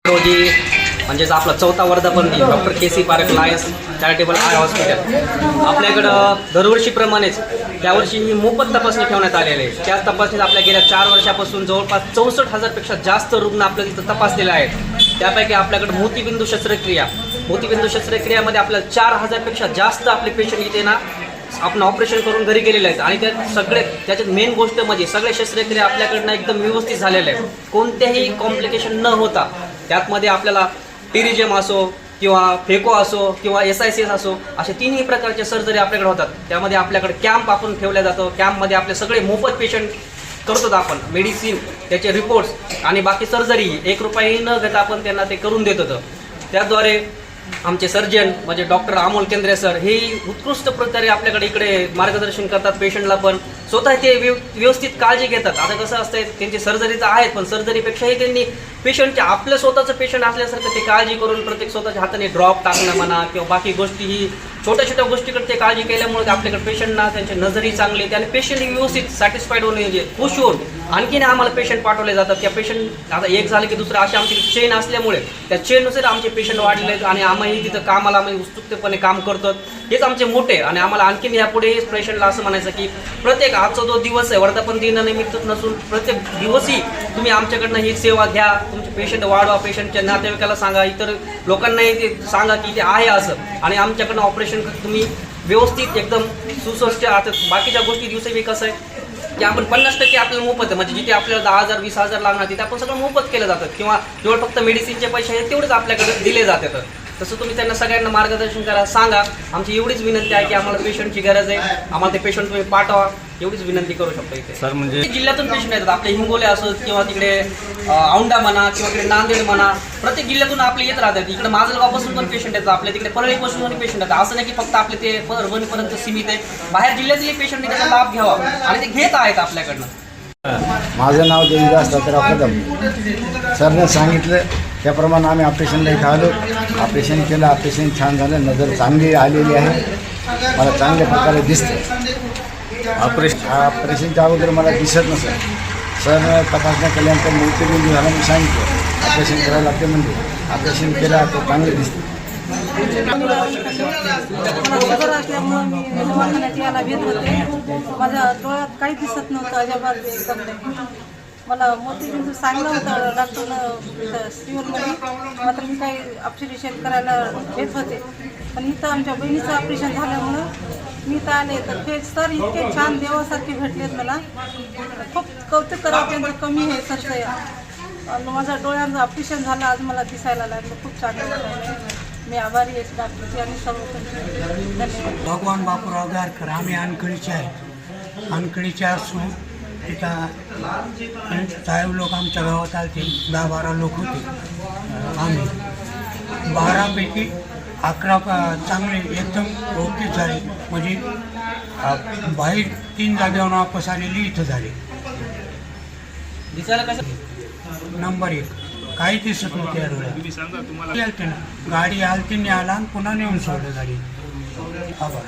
रोजी म्हणजेच आपला 4था वर्धापन दिन doctor K C. Parekh Lions charitable eye hospital आपल्याकडं दरवर्षीप्रमाणेच त्यावर्षी ही मोफत तपासणी ठेवण्यात आलेली आहे। त्या तपासणीत आपल्या गेल्या 4 वर्षापासून जवळपास 64,000पेक्षा जास्त रुग्ण आपल्या तिथं तपासलेले आहेत। त्यापैकी आपल्याकडे मोतीबिंदू शस्त्रक्रियामध्ये आपल्याला 4,000पेक्षा जास्त आपले पेशंट इथे ना आपण ऑपरेशन करून घरी गेलेले आहेत आणि त्याच्यात मेन गोष्ट म्हणजे सगळे शस्त्रक्रिया आपल्याकडनं एकदम व्यवस्थित झालेल्या आहेत, कोणत्याही कॉम्प्लिकेशन न होता। त्यातमध्ये आपल्याला टिरिजम असो किंवा फेको असो किंवा SICS असो असे तिन्ही प्रकारचे सर्जरी आपल्याकडे होतात। त्यामध्ये आपल्याकडे कॅम्प आपण ठेवल्या जातो। कॅम्पमध्ये आपले सगळे मोफत पेशंट करतो आपण, मेडिसिन त्याचे रिपोर्ट्स आणि बाकी सर्जरी 1 रुपयाही न घेता आपण त्यांना ते करून देत होतं। त्याद्वारे आमचे सर्जन म्हणजे डॉक्टर अमोल केंद्रे सर हे उत्कृष्ट प्रकारे आपल्याकडे इकडे मार्गदर्शन करतात। पेशंटला पण स्वतः ते व्यवस्थित काळजी घेतात। आता कसं असतंय त्यांची सर्जरी तर आहेत पण सर्जरीपेक्षाही त्यांनी पेशंटच्या आपलं स्वतःचं पेशंट असल्यासारखं ते काळजी करून प्रत्येक स्वतःच्या हाताने ड्रॉप टाकणं म्हणा किंवा बाकी गोष्टी ही छोट्या छोट्या गोष्टीकडे ते काळजी केल्यामुळे आपल्याकडे पेशंटना त्यांची नजरही चांगली त्याने पेशंटही व्यवस्थित सॅटिस्फाईड होऊन म्हणजे खुश होऊन आणखीन आम्हाला पेशंट पाठवले जातात। त्या पेशंट आता एक झालं की दुसरं अशी आमची चेन असल्यामुळे त्या चेननुसार आमचे पेशंट वाढलेले आहेत आणि आम्ही तिथं कामाला आम्ही उत्सुकतेपणे काम करतो। हेच आमचे मोठे आणि आम्हाला आणखीन यापुढे पेशंटला असं म्हणायचं की प्रत्येक आजचा जो दिवस आहे वर्धापन दिनानिमित्त नसून प्रत्येक दिवशी तुम्ही आमच्याकडनं ही सेवा घ्या, तुमचे पेशंट वाढवा, पेशंटच्या नातेवाईकाला सांगा, इतर लोकांनाही ते सांगा की ते आहे असं आणि आमच्याकडनं ऑपरेशन तुम्ही व्यवस्थित एकदम सुस्वस्थ। आता बाकीच्या गोष्टी दिवशी कसं आहे की आपण 50% आपल्याला मोफत आहे, म्हणजे जिथे आपल्याला 10,000 20,000 लागणार तिथे आपण सगळं मोफत केलं जातं किंवा जेवढं फक्त मेडिसिनचे पैसे आहेत तेवढेच आपल्याकडे दिले जातात। तसं तुम्ही त्यांना सगळ्यांना मार्गदर्शन करा, सांगा। आमची एवढीच विनंती आहे की आम्हाला पेशंटची गरज आहे, आम्हाला ते पेशंट तुम्ही पाठवा, एवढीच विनंती करू शकतो। इथे सर म्हणजे जिल्ह्यातून पेशंट येतात, आपले हिंगोले असो किंवा तिकडे औंढा म्हणा किंवा तिकडे नांदेड म्हणा, प्रत्येक जिल्ह्यातून आपले येत राहतात। इकडे माजलगावपासून पण पेशंट येतात, आपल्या तिकडे परळीपासून पण पेशंट येतात। असं नाही की फक्त आपले ते परभणीपर्यंत सीमित आहे, बाहेर जिल्ह्यातील पेशंटने त्याचा लाभ घ्यावा आणि ते घेत आहेत आपल्याकडनं। माझं नाव देवीदास दत्तराव कदम। सरने सांगितलं त्याप्रमाणे आम्ही ऑपरेशनला इथं आलो, ऑपरेशन केलं, ऑपरेशन छान झालं, नजर चांगली आलेली आहे, मला चांगल्या प्रकारे दिसतं। ऑपरेशनच्या अगोदर मला दिसत नसेल, सर तपासण्या केल्यानंतर मोतीबिंदू झाला मी सांगितलं ऑपरेशन करायला लागते, म्हणजे ऑपरेशन केलं तर चांगलं दिसतं। शुगर असल्यामुळं मी दवाखान्यात यायला भेट होते, माझ्या डोळ्यात काही दिसत नव्हतं अजिबात एकदम नाही। मला मोतीबिंदू सांगलं होतं डॉक्टरनं सिव्हिलमध्ये, मात्र मी काही ऑपरेशन करायला भेट होते, पण इथं आमच्या बहिणीचं ऑपरेशन झाल्यामुळं मी इथं आले तर ते सर इतके छान देवासारखे भेटलेत, मला खूप कौतुक करावं त्यांचं कमी आहे सरचं। माझ्या डोळ्यांचं ऑपरेशन झालं, आज मला दिसायला लागलं, खूप चांगलं वाटायला। मी आभारी आहे डॉक्टरची आणि सर्व धन्यवाद। भगवान बापूराव गारकर, आम्ही अनकळीचे आहे, अनकळीचे असून तिथं साहेब लोक आमच्या गावात आले, 10-12 लोक होते। आम्ही 12पैकी 11 चांगले एकदम ओके झाले, म्हणजे बाहेर 3 जागेवर वापस आलेली इथं झाले। दिसायला कसं नंबर 1 काही दिसत नव्हते या डोळ्यात, गाडी आलती आला आणि पुन्हा नेऊन सोडलं गाडी। आभार।